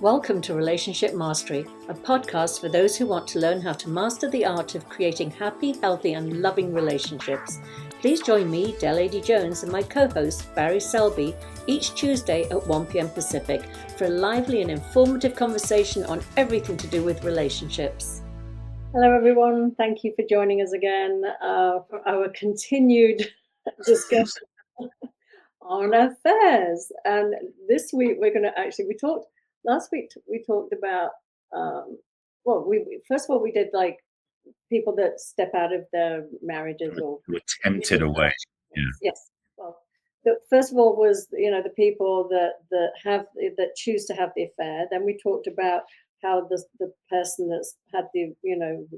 Welcome to Relationship Mastery, a podcast for those who want to learn how to master the art of creating happy, healthy, and loving relationships. Please join me, Adey-Jones, and my co-host, Barry Selby, each Tuesday at 1 p.m. Pacific for a lively and informative conversation on everything to do with relationships. Hello, everyone. Thank you for joining us again for our continued discussion on affairs. And this week, we're going to last week we talked about, first of all, we did like people that step out of their marriages or were tempted away. Yes. Well, first of all was, the people that choose to have the affair. Then we talked about how the person that's had the,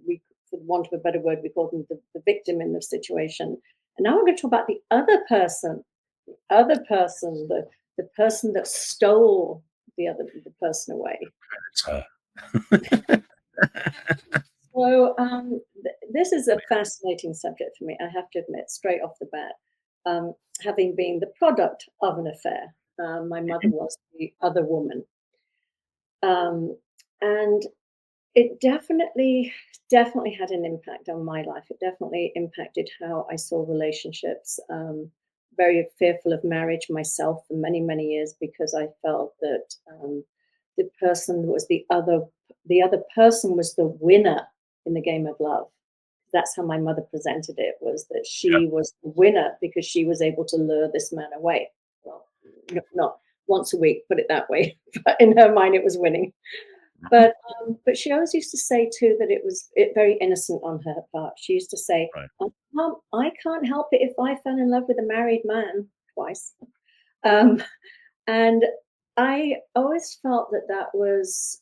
we, for want of a better word, we call them the victim in the situation. And now we're going to talk about the other person, the person that stole the person away. It's her. So this is a fascinating subject for me, I have to admit, straight off the bat. Having been the product of an affair, my mother was the other woman. And it definitely had an impact on my life. It definitely impacted how I saw relationships. Very fearful of marriage myself for many, many years because I felt that the person was the other person was the winner in the game of love. That's how my mother presented it, was that she was the winner because she was able to lure this man away. Well, not once a week, put it that way, but in her mind it was winning. But she always used to say too that it was very innocent on her part. She used to say, right, I can't help it if I fell in love with a married man twice. And I always felt that was,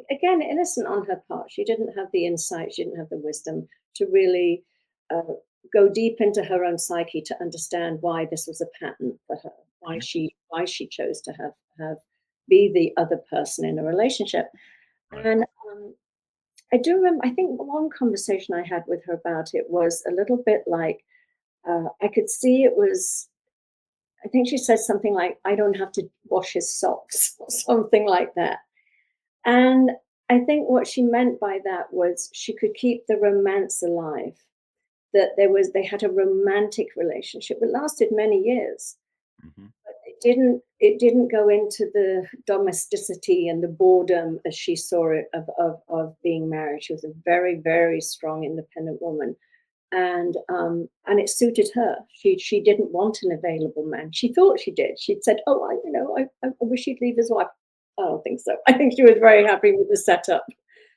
again, innocent on her part. She didn't have the insight, she didn't have the wisdom to really go deep into her own psyche to understand why this was a pattern for her, why she chose to be the other person in a relationship. And I do remember, I think one conversation I had with her about it was a little bit like, I could see it was, I think she said something like, I don't have to wash his socks or something like that. And I think what she meant by that was she could keep the romance alive, that they had a romantic relationship. It lasted many years. Mm-hmm. It didn't go into the domesticity and the boredom as she saw it of being married. She was a very, very strong, independent woman. And it suited her. She didn't want an available man. She thought she did. She'd said, I wish he'd leave his wife. I don't think so. I think she was very happy with the setup.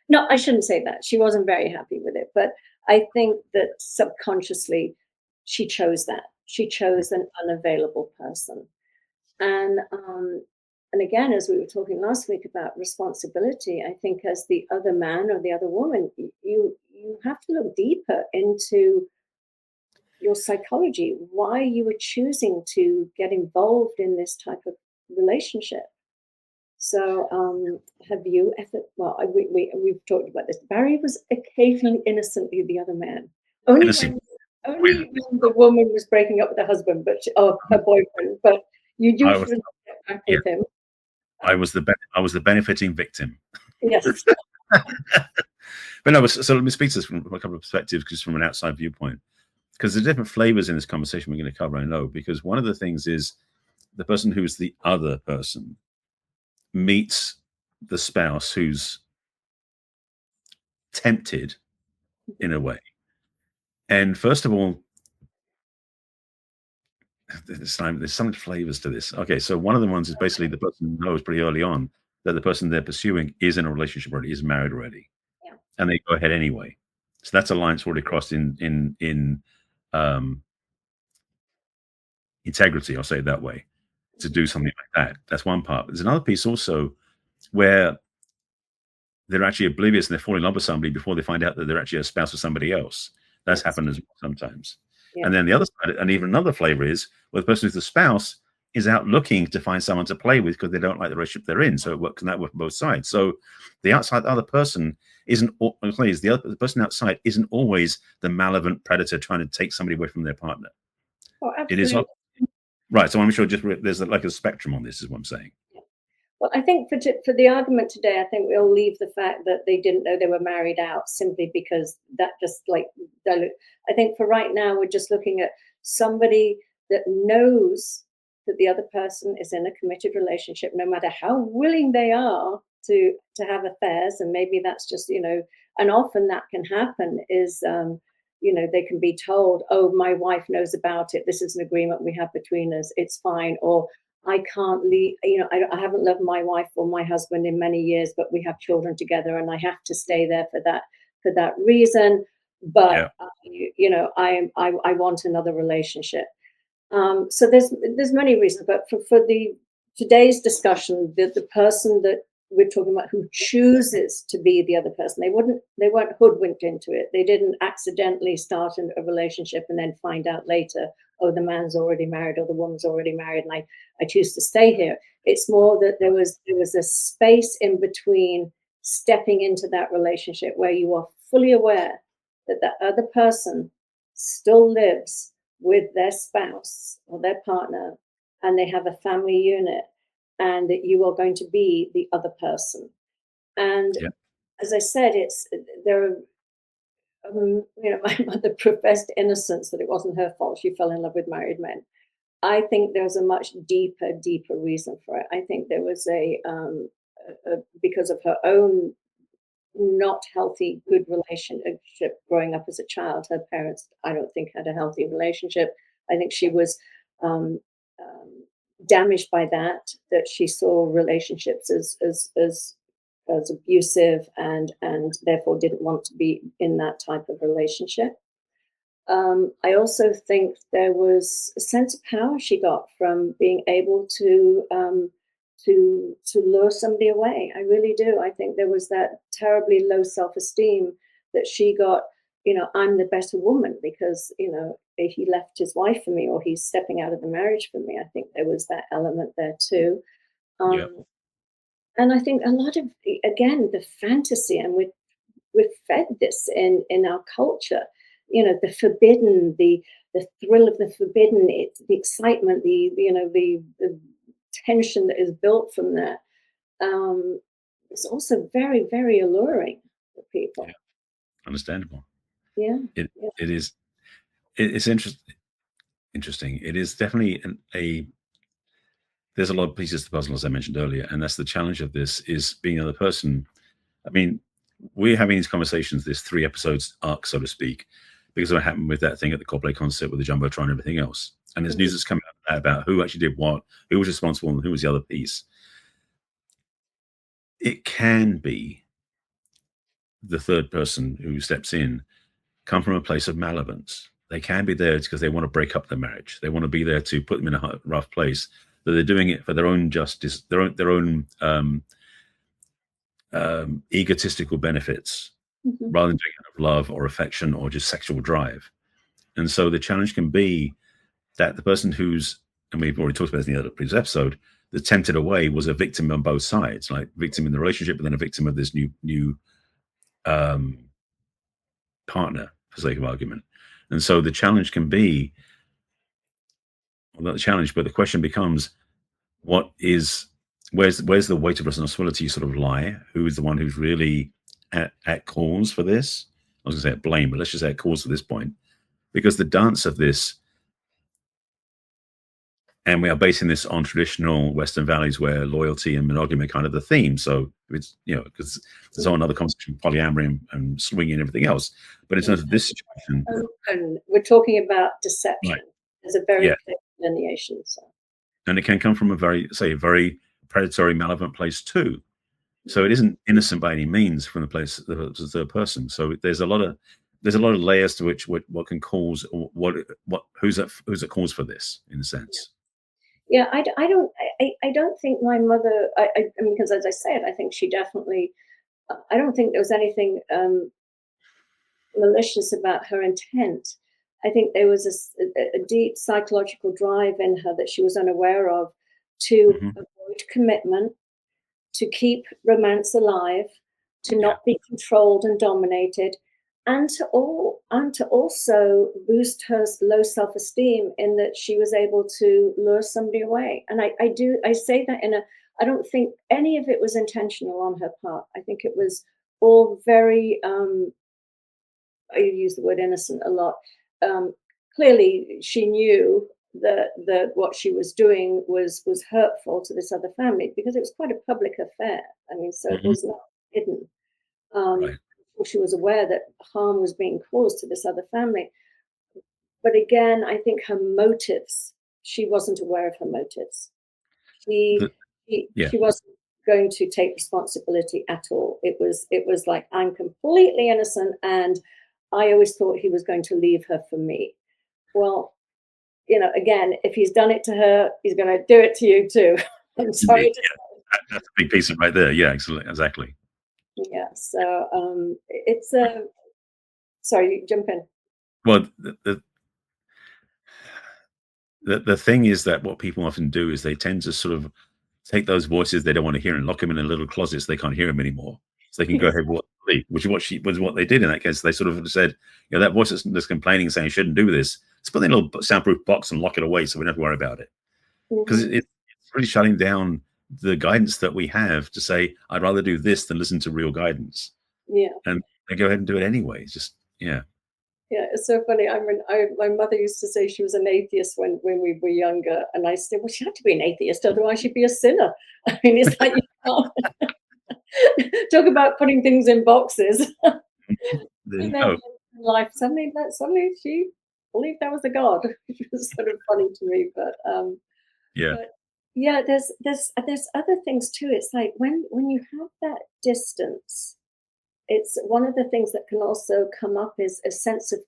No, I shouldn't say that. She wasn't very happy with it. But I think that subconsciously she chose that. She chose an unavailable person. And again, as we were talking last week about responsibility, I think as the other man or the other woman, you have to look deeper into your psychology, why you were choosing to get involved in this type of relationship. So have you ever, well, we've talked about this. Barry was occasionally innocently the other man. Only when the woman was breaking up with her husband, her boyfriend, but you usually get back with him. I was the benefiting victim. Yes. But no, so let me speak to this from a couple of perspectives, just from an outside viewpoint, because there's different flavors in this conversation we're going to cover, I know, because one of the things is the person who's the other person meets the spouse who's tempted in a way. And first of all, there's so many flavors to this. Okay, so one of the ones is basically the person knows pretty early on that the person they're pursuing is in a relationship already, is married already, and they go ahead anyway. So that's a line that's already crossed in integrity, I'll say it that way, to do something like that. That's one part. But there's another piece also where they're actually oblivious and they fall in love with somebody before they find out that they're actually a spouse of somebody else. That's happened as well sometimes. Yeah. And then the other side, and even another flavor is where the person who's the spouse is out looking to find someone to play with because they don't like the relationship they're in. So it can that work on both sides. So the other person the person outside isn't always the malevolent predator trying to take somebody away from their partner. Oh, it is right. So I'm sure there's like a spectrum on this, is what I'm saying. Well, I think for the argument today, I think we'll leave the fact that they didn't know they were married out simply because that just like I think for right now we're just looking at somebody that knows that the other person is in a committed relationship, no matter how willing they are to have affairs, and maybe that's just and often that can happen is they can be told, oh, my wife knows about it. This is an agreement we have between us. It's fine. Or I can't leave, I haven't loved my wife or my husband in many years, but we have children together and I have to stay there for that reason. But, Yeah. I want another relationship. So there's many reasons, but for the today's discussion, the person that we're talking about who chooses to be the other person, they weren't hoodwinked into it. They didn't accidentally start a relationship and then find out later, oh, the man's already married or the woman's already married, and I choose to stay here. It's more that there was a space in between stepping into that relationship where you are fully aware that the other person still lives with their spouse or their partner and they have a family unit and that you are going to be the other person. And Yeah. as I said, there are, my mother professed innocence, that it wasn't her fault. She fell in love with married men. I think there's a much deeper reason for it. I think there was because of her own not healthy, good relationship growing up as a child. Her parents, I don't think, had a healthy relationship. I think she was um, um, damaged by that she saw relationships as abusive and therefore didn't want to be in that type of relationship. I also think there was a sense of power she got from being able to lure somebody away. I really do. I think there was that terribly low self-esteem that she got. I'm the better woman because if he left his wife for me or he's stepping out of the marriage for me. I think there was that element there too. Yeah. Um, and I think a lot of again the fantasy, and we're fed this in our culture, the forbidden, the thrill of the forbidden, the excitement, the tension that is built from that. It's also very, very alluring for Yeah. people. Understandable. Yeah, It yeah. it is it's interesting. It is definitely a there's a lot of pieces to the puzzle, as I mentioned earlier, and that's the challenge of this is being another person. I mean, we're having these conversations, this 3 episodes arc, so to speak, because of what happened with that thing at the Coldplay concert with the jumbotron and everything else. And there's Mhm, news that's coming out about who actually did what, who was responsible, and who was the other piece. It can be the third person who steps in come from a place of malevolence. They can be there because they want to break up the marriage. They want to be there to put them in a rough place. That they're doing it for their own justice, their own egotistical benefits, mhm. rather than doing it out of love or affection or just sexual drive. And so the challenge can be that the person who's, and we've already talked about this in the other previous episode, the tempted away was a victim on both sides, like victim in the relationship, but then a victim of this new um, partner, for sake of argument. And so the challenge can be, well, not the challenge, but the question becomes, what is, where's the weight of responsibility sort of lie? Who is the one who's really at cause for this? I was going to say at blame, but let's just say at cause at this point, because the dance of this, and we are basing this on traditional Western values where loyalty and monogamy are kind of the theme. So it's, because there's all another conversation, polyamory and swinging and everything else. But in terms of this situation, And we're talking about right? deception. There's a very Yeah, clear delineation. So, and it can come from a very predatory, malevolent place too. So yeah. it isn't innocent by any means from the place of the third person. So there's a lot of layers to which what can cause, or what who's at cause for this in a sense. Yeah, I don't think my mother. I mean, because as I said, I think she definitely. I don't think there was anything malicious about her intent. I think there was a deep psychological drive in her that she was unaware of to Hmm. avoid commitment, to keep romance alive, to Yeah, not be controlled and dominated, and to also boost her low self-esteem in that she was able to lure somebody away. And I say that I don't think any of it was intentional on her part. I think it was all very, I use the word innocent a lot. Um, Clearly, she knew that what she was doing was hurtful to this other family because it was quite a public affair. I mean, so it Mhm. was not hidden. Um, Right. she was aware that harm was being caused to this other family. But again, I think her motives, she wasn't aware of her motives. She The, yeah. she wasn't going to take responsibility at all. It was like, I'm completely innocent, and I always thought he was going to leave her for me. Well, again, if he's done it to her, he's going to do it to you too. I'm Indeed. sorry to Yeah. That's a big piece of right there. Yeah. Exactly. say. Yeah. So it's a sorry, you jump in. Well, the thing is that what people often do is they tend to sort of take those voices they don't want to hear and lock them in a little closet so they can't hear them anymore. So they can go ahead with what they, which is what she was what they did in that case. They sort of said, that voice that's complaining and saying you shouldn't do this, let's put it in a little soundproof box and lock it away so we don't have to worry about it. Because Hmm. it's really shutting down the guidance that we have to say, I'd rather do this than listen to real guidance. Yeah. And they go ahead and do it anyway. It's just, yeah. Yeah, it's so funny. My mother used to say she was an atheist when we were younger, and I said, "Well, she had to be an atheist, otherwise she'd be a sinner." I mean, it's like you can't talk about putting things in boxes, There and you then go. in life suddenly she believed that was a god, which was sort of funny to me. Yeah. But yeah, there's other things too. It's like when you have that distance, it's one of the things that can also come up is a sense of,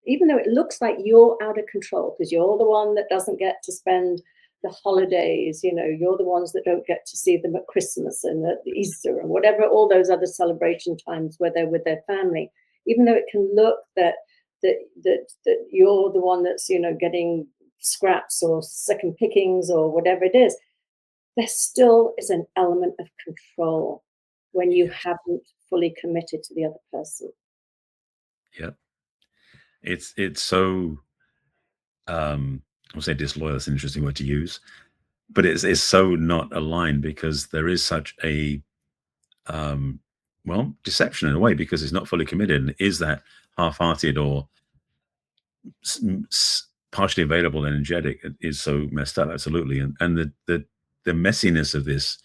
even though it looks like you're out of control because you're the one that doesn't get to spend the holidays, you're the ones that don't get to see them at Christmas and at Easter and whatever, all those other celebration times where they're with their family. Even though it can look that you're the one that's getting scraps or second pickings or whatever it is, there still is an element of control when you Yes. haven't fully committed to the other person. Yeah. It's so I'll say disloyal, that's an interesting word to use. But it's so not aligned because there is such a um deception in a way because it's not fully committed and is that half-hearted or partially available and energetic is so messed up, absolutely. And the messiness of this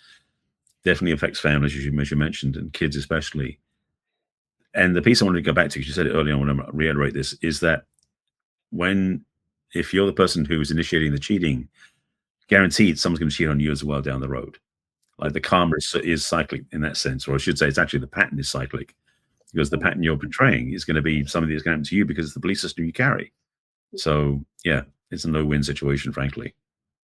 definitely affects families, as you mentioned, and kids especially. And the piece I wanted to go back to, because you said it earlier, I want to reiterate this, is that when if you're the person who's initiating the cheating, guaranteed someone's going to cheat on you as well down the road. Like the karma is cyclic in that sense, or I should say, it's actually the pattern is cyclic because the pattern you're portraying is going to be something that's going to happen to you because of the belief system you carry. So yeah, it's a no-win situation, frankly.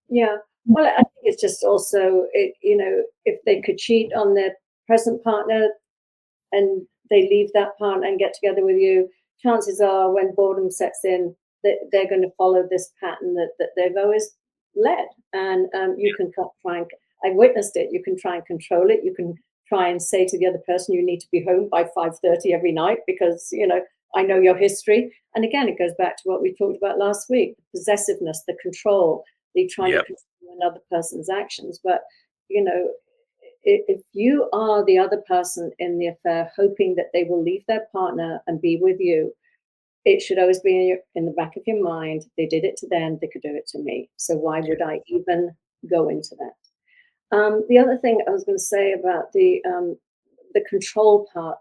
Yeah. Well, I think it's just also, if they could cheat on their present partner and they leave that partner and get together with you, chances are when boredom sets in, that they're going to follow this pattern that they've always led. And you can try and, I witnessed it, you can try and control it. You can try and say to the other person, you need to be home by 5:30 every night because, I know your history. And again, it goes back to what we talked about last week, the possessiveness, the control, the trying to Yep. control another person's actions. But, you know, if you are the other person in the affair, hoping that they will leave their partner and be with you, it should always be in the back of your mind. They did it to them; they could do it to me. So why would I even go into that? The other thing I was going to say about the control part,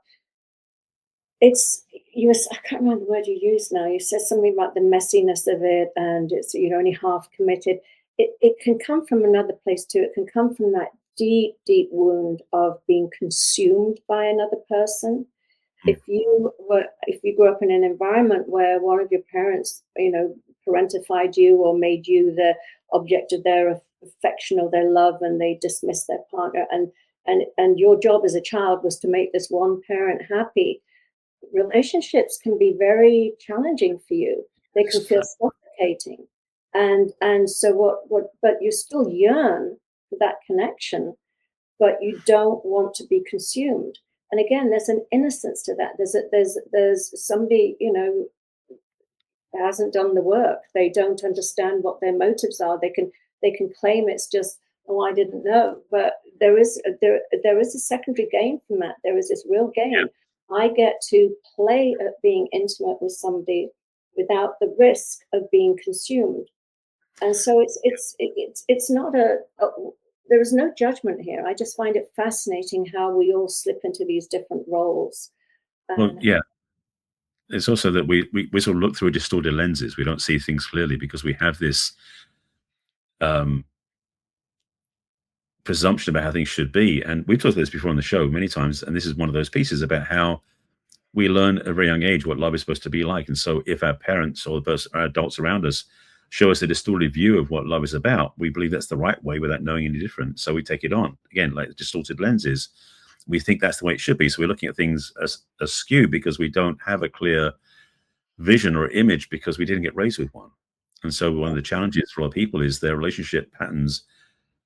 it's I can't remember the word you used now. You said something about the messiness of it, and it's only half committed. It can come from another place too. It can come from that deep, deep wound of being consumed by another person. Mm. If you grew up in an environment where one of your parents, parentified you or made you the object of their affection or their love, and they dismissed their partner, and your job as a child was to make this one parent happy, relationships can be very challenging for you. They can feel suffocating. And so what but you still yearn for that connection, but you don't want to be consumed. And again, there's an innocence to that. There's somebody, hasn't done the work. They don't understand what their motives are. They can claim it's just, oh, I didn't know, but there is a secondary gain from that. There is this real gain. I get to play at being intimate with somebody without the risk of being consumed. And so it's not there is no judgment here. I just find it fascinating how we all slip into these different roles. Well, And yeah. It's also that we sort of look through distorted lenses. We don't see things clearly because we have this um, presumption about how things should be. And we've talked about this before on the show many times. And this is one of those pieces about how we learn at a very young age what love is supposed to be like. And so if our parents or our adults around us show us a distorted view of what love is about, we believe that's the right way without knowing any different. So we take it on. Again, like distorted lenses, we think that's the way it should be. So we're looking at things as askew because we don't have a clear vision or image because we didn't get raised with one. And so one of the challenges for a lot of people is their relationship patterns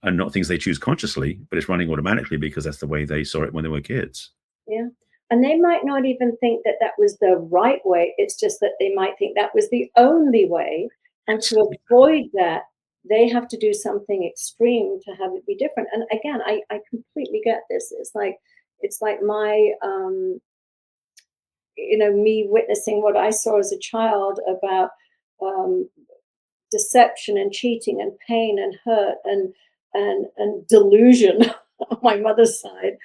are not things they choose consciously, but it's running automatically because that's the way they saw it when they were kids. yeah. And they might not even think that that was the right way. It's just that they might think that was the only way. And to avoid that, they have to do something extreme to have it be different. And again, I completely get this. It's like my me witnessing what I saw as a child about um, deception and cheating and pain and hurt and delusion on my mother's side.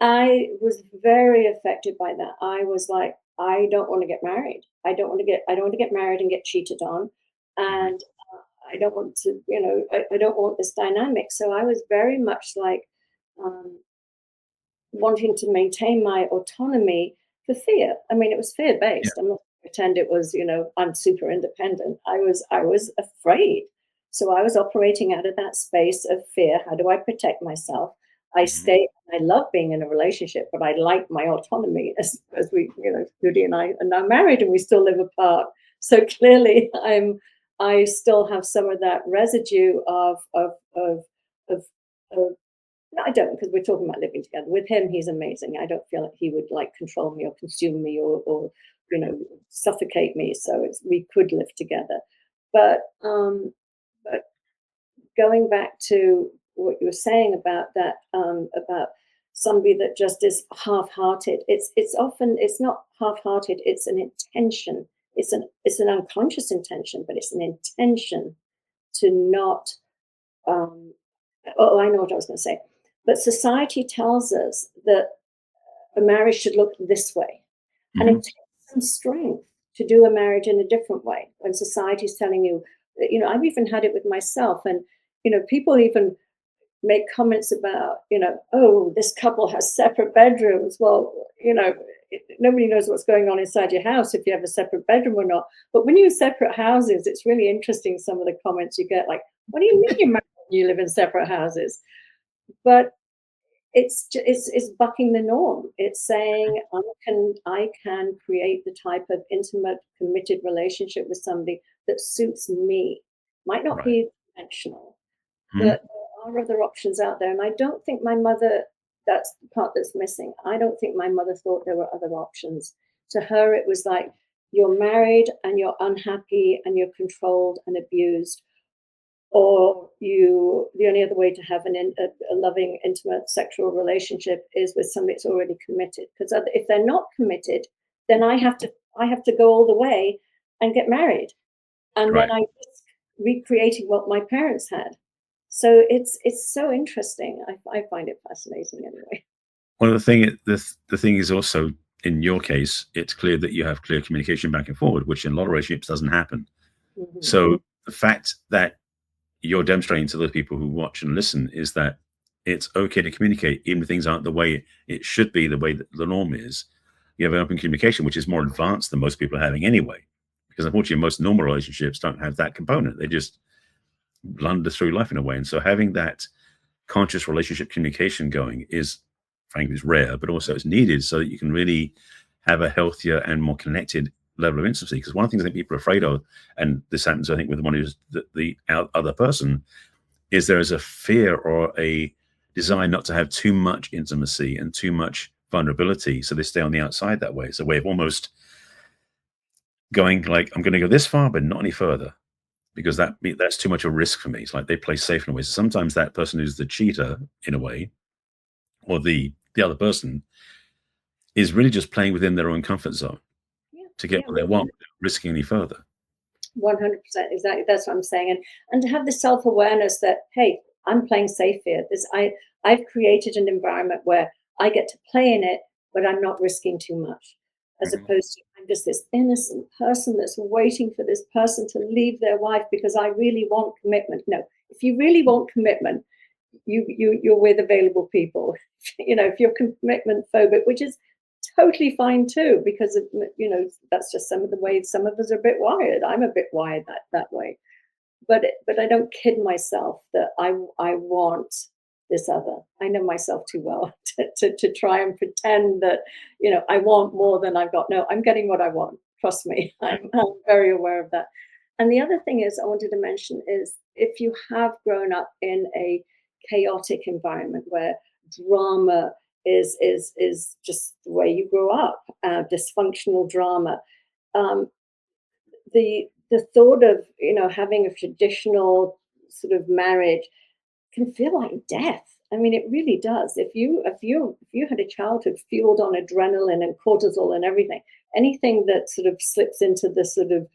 I was very affected by that. I was like, I don't want to get married. I don't want to get married and get cheated on. Mhm. And I don't want to, I don't want this dynamic. So I was very much like um, wanting to maintain my autonomy for fear. I mean, it was fear Yeah. based. I'm not going to pretend it was, I'm super independent. I was afraid. So I was operating out of that space of fear. How do I protect myself? I Mhm. stay. I love being in a relationship, but I like my autonomy. As we, Judy and I are now married, and we still live apart. So clearly, I still have some of that residue of, of no, I don't, because we're talking about living together. With him, he's amazing. I don't feel like he would like control me or consume me or suffocate me. So we could live together. But but going back to what you were saying about that about somebody that just is half-hearted. It's not half-hearted. It's an intention. It's an unconscious intention, but it's an intention to not um, oh, I know what I was going to say. But society tells us that a marriage should look this way. And it Mhm. takes some strength to do a marriage in a different way when society's telling you, I've even had it with myself. And, people even make comments about, oh, this couple has separate bedrooms. Well, nobody knows what's going on inside your house if you have a separate bedroom or not. But when you have separate houses, it's really interesting some of the comments you get, like, what do you mean you're married when you live in separate houses? But it's bucking the norm. It's saying I can create the type of intimate, committed relationship with somebody that suits me. Might not Right. be conventional, Mhm. but there are other options out there. And I don't think my mother, that's the part that's missing. I don't think my mother thought there were other options. To her, it was like, you're married and you're unhappy and you're controlled and abused, or the only other way to have a loving, intimate sexual relationship is with somebody that's already committed. Because if they're not committed, then I have to go all the way and get married, and then Right. I risk recreating what my parents had. So it's so interesting. I find it fascinating anyway. Well, the thing is also in your case, it's clear that you have clear communication back and forward, which in a lot of relationships doesn't happen. Hmm. So the fact that you're demonstrating to the people who watch and listen is that it's okay to communicate, even if things aren't the way it should be, the way that the norm is. You have an open communication, which is more advanced than most people are having anyway. Because unfortunately, most normal relationships don't have that component. They just blunder through life in a way. And so having that conscious relationship communication going is, frankly, is rare, but also it's needed so that you can really have a healthier and more connected level of intimacy. Because one of the things I think people are afraid of, and this happens, I think, with the one who's the other person, is there is a fear or a desire not to have too much intimacy and too much vulnerability. So they stay on the outside that way. It's a way of almost going like, I'm going to go this far, but not any further because that's too much of a risk for me. It's like they play safe in a way. So sometimes that person who's the cheater, in a way, or the other person is really just playing within their own comfort zone Yeah, to get yeah, what they want without risking any further. 100%, exactly. That's what I'm saying. And to have the self-awareness that, hey, I'm playing safe here. I've created an environment where I get to play in it, but I'm not risking too much. As Mhm. opposed to I'm just this innocent person that's waiting for this person to leave their wife because I really want commitment. No, if you really want commitment, you're with available people. If you're commitment phobic, which is totally fine too, because of, that's just some of the ways some of us are a bit wired. I'm a bit wired that way, but I don't kid myself that I want this other. I know myself too well to try and pretend that I want more than I've got. No, I'm getting what I want. Trust me, I'm very aware of that. And the other thing is I wanted to mention is if you have grown up in a chaotic environment where drama is just the way you grow up, dysfunctional drama. Um, the thought of having a traditional sort of marriage can feel like death. I mean, it really does. If you had a childhood fueled on adrenaline and cortisol and everything, anything that sort of slips into the sort of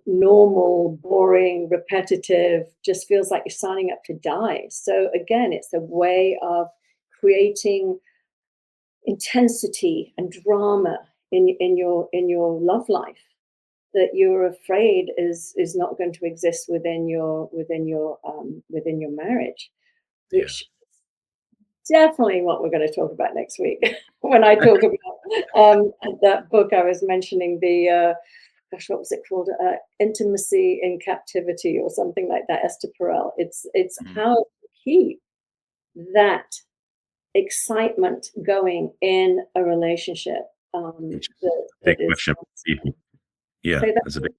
normal, boring, repetitive, just feels like you're signing up to die. So again, it's a way of creating intensity and drama in your love life that you're afraid is not going to exist within your marriage, Yeah. which definitely what we're going to talk about next week when I talk about that book I was mentioning, the gosh, what was it called? Intimacy in Captivity or something like that. Esther Perel. It's Mhm. how to keep that excitement going in a relationship. Which is a That big is question for people. Yeah, say that.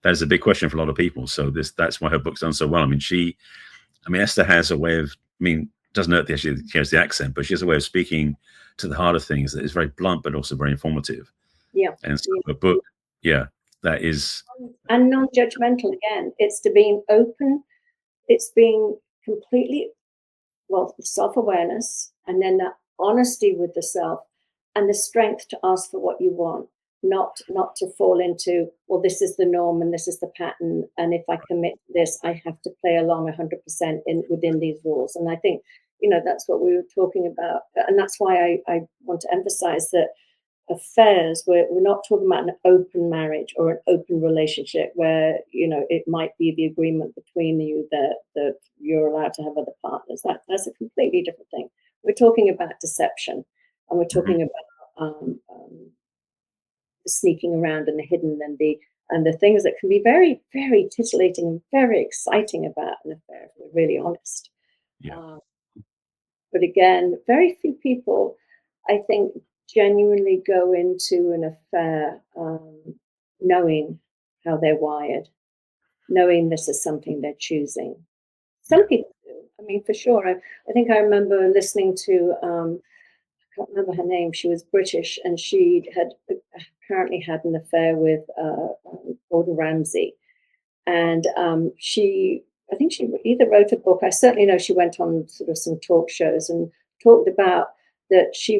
that is a big question for a lot of people. So that's why her book's done so well. I mean, Esther has a way of, I mean, doesn't hurt that she has the accent, but she has a way of speaking to the heart of things that is very blunt, but also very informative. Yeah, And so yeah. her book, yeah, that is, And non-judgmental again. It's to being open. It's being completely well self-awareness, and then that honesty with the self, and the strength to ask for what you want. Not to fall into, well, this is the norm and this is the pattern, and if I commit to this, I have to play along 100% in within these rules. And I think that's what we were talking about, and that's why I want to emphasize that affairs, we're not talking about an open marriage or an open relationship where it might be the agreement between you that you're allowed to have other partners. That's a completely different thing. We're talking about deception, and we're mhm, talking about the sneaking around and the hidden and the things that can be very, very titillating and very exciting about an affair, if we're really honest. yeah, um, but again, very few people, I think, genuinely go into an affair knowing how they're wired, knowing this is something they're choosing. Some yeah, people do. I mean, for sure. I think I remember listening to, I can't remember her name. She was British, and she had apparently had an affair with Gordon Ramsay. And I think she either wrote a book. I certainly know she went on sort of some talk shows and talked about that she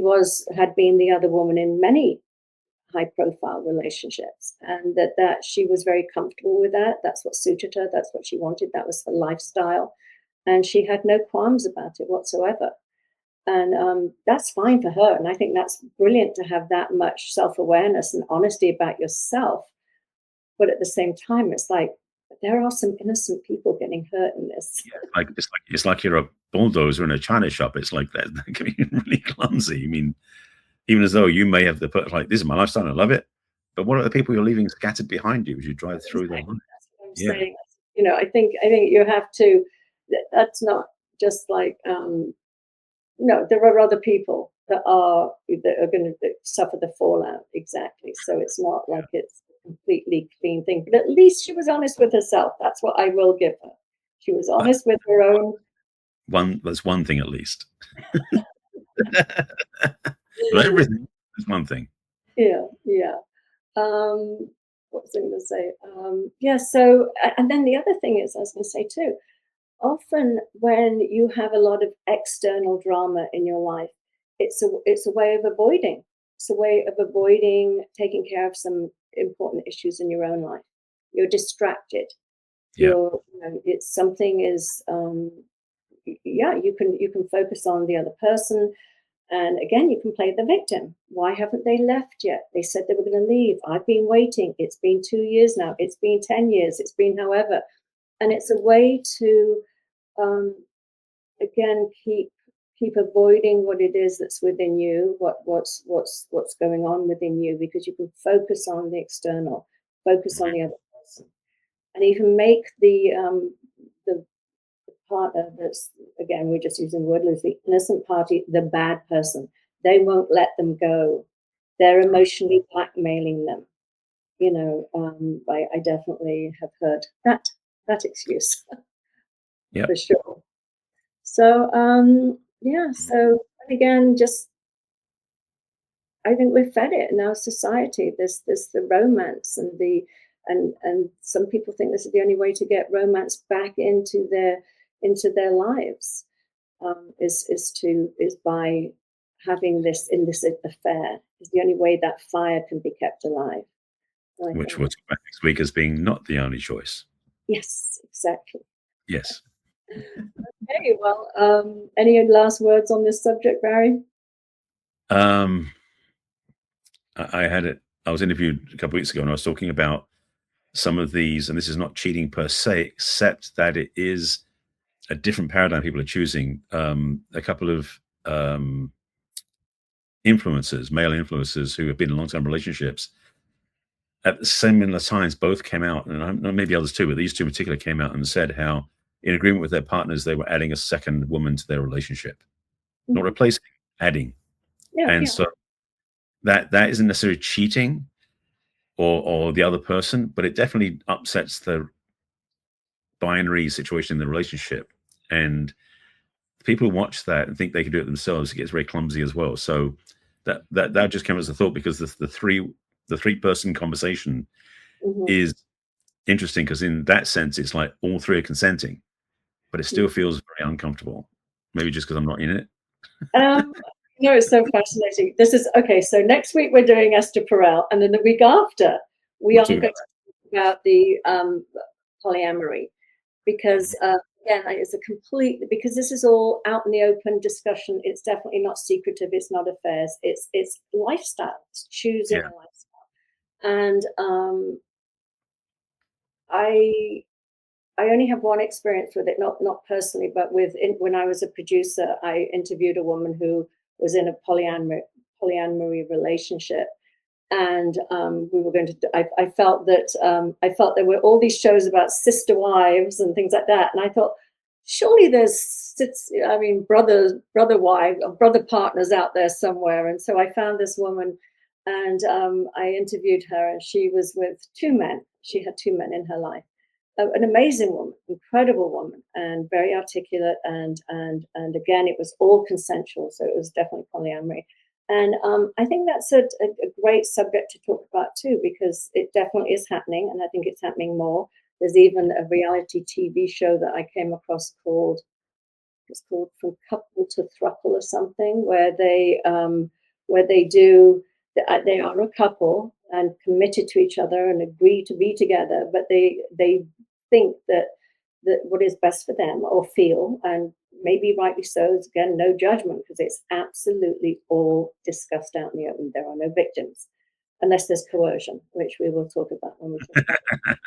had been the other woman in many high profile relationships, and that she was very comfortable with that. That's what suited her. That's what she wanted. That was her lifestyle. And she had no qualms about it whatsoever. And that's fine for her. And I think that's brilliant to have that much self awareness and honesty about yourself. But at the same time, it's like there are some innocent people getting hurt in this. yeah. It's like you're a bulldozer in a china shop. It's like that, that can be really clumsy. I mean, even as though you may have the put like, this is my lifestyle, I love it. But what are the people you're leaving scattered behind you as you drive through their Exactly, life? that's what I'm Yeah, saying. I think you have to. That's not just like no. There are other people that are going to suffer the fallout. Exactly. So it's not like it's a completely clean thing. But at least she was honest with herself. That's what I will give her. She was but honest with her own. that's one thing at least. But everything is one thing. Yeah, yeah. What was I going to say? Yeah. So, and then the other thing is, I was going to say too. often when you have a lot of external drama in your life, it's a way of avoiding. It's a way of avoiding taking care of some important issues in your own life. You're distracted. Yeah. It's something is yeah, you can focus on the other person, and again you can play the victim. Why haven't they left yet? They said they were going to leave. I've been waiting. It's been 2 years now. It's been 10 years. It's been however. And it's a way to um, again keep avoiding what it is that's within you, what's going on within you, because you can focus on the external, focus on Right. the other person, and even make the partner that's, again, we're just using the word loosely, innocent party, the bad person. They won't let them go. They're emotionally blackmailing them. I definitely have heard that excuse Yep. for sure. So yeah, so again, just I think we're fed it in our society. There's the romance and some people think this is the only way to get romance back into their lives, is by having this illicit affair. Is the only way that fire can be kept alive. And I Which think we'll talk about next week as being not the only choice. yes, exactly. Yes. Okay, well, any last words on this subject, Barry? Um, I had it. I was interviewed a couple of weeks ago, and I was talking about some of these, and this is not cheating per se, except that it is a different paradigm people are choosing. A couple of influencers, male influencers who have been in long-term relationships at the similar times, both came out, and maybe others too, but these two in particular came out and said how, in agreement with their partners, they were adding a second woman to their relationship, not Mhm. replacing, adding. Yeah, And yeah. so that isn't necessarily cheating or the other person, but it definitely upsets the binary situation in the relationship. And people watch that and think they can do it themselves. It gets very clumsy as well. So that just came as a thought, because the three person conversation Mhm. is interesting, because in that sense it's like all three are consenting, but it still Mhm. feels very uncomfortable. Maybe just because I'm not in it. Um, it's so fascinating. This is okay. So next week we're doing Esther Perel, and then the week after we We'll are talk going to about talk about the polyamory, that. because again, it's a complete, because this is all out in the open discussion. It's definitely not secretive. It's not affairs. It's lifestyle. It's choosing Yeah. a lifestyle, and I I only have one experience with it, not personally, but when I was a producer, I interviewed a woman who was in a polyamory relationship, and we were going to. I felt that there were all these shows about sister wives and things like that, and I thought surely I mean, brother wife or brother partners out there somewhere, and so I found this woman, and I interviewed her, and she was with two men. She had two men in her life, an amazing woman, incredible woman, and very articulate. And again, it was all consensual, so it was definitely polyamory. And I think that's a great subject to talk about too, because it definitely is happening, and I think it's happening more. There's even a reality TV show that I came across called it's called From Couple to Thruple or something, where they are a couple and committed to each other and agree to be together, but they think that what is best for them or feel, and maybe rightly so, is again no judgment, because it's absolutely all discussed out in the open. There are no victims unless there's coercion, which we will talk about when we talk about it.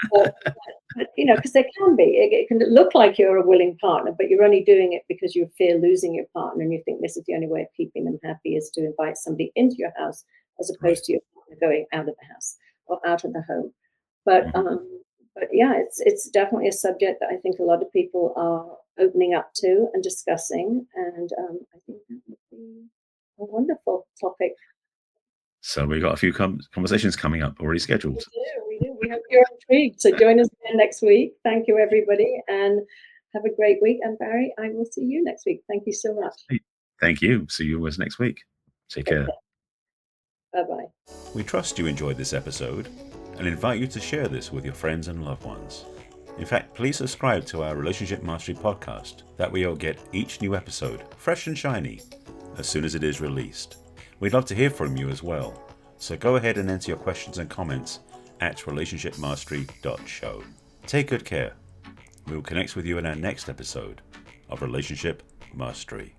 But because there can be, it can look like you're a willing partner, but you're only doing it because you fear losing your partner, and you think this is the only way of keeping them happy is to invite somebody into your house, as Right. opposed to your partner going out of the house or out of the home. But Mhm. yeah, it's definitely a subject that I think a lot of people are opening up to and discussing, and I think that would be a wonderful topic. So we've got a few conversations coming up already scheduled. We do. We hope you're intrigued. So join us again next week. Thank you, everybody, and have a great week. And Barry, I will see you next week. Thank you so much. Thank you. See you guys next week. Take Take care. care. Bye bye. We trust you enjoyed this episode and invite you to share this with your friends and loved ones. In fact, please subscribe to our Relationship Mastery podcast. That way you'll get each new episode, fresh and shiny, as soon as it is released. We'd love to hear from you as well. So go ahead and enter your questions and comments at relationshipmastery.show. Take good care. We will connect with you in our next episode of Relationship Mastery.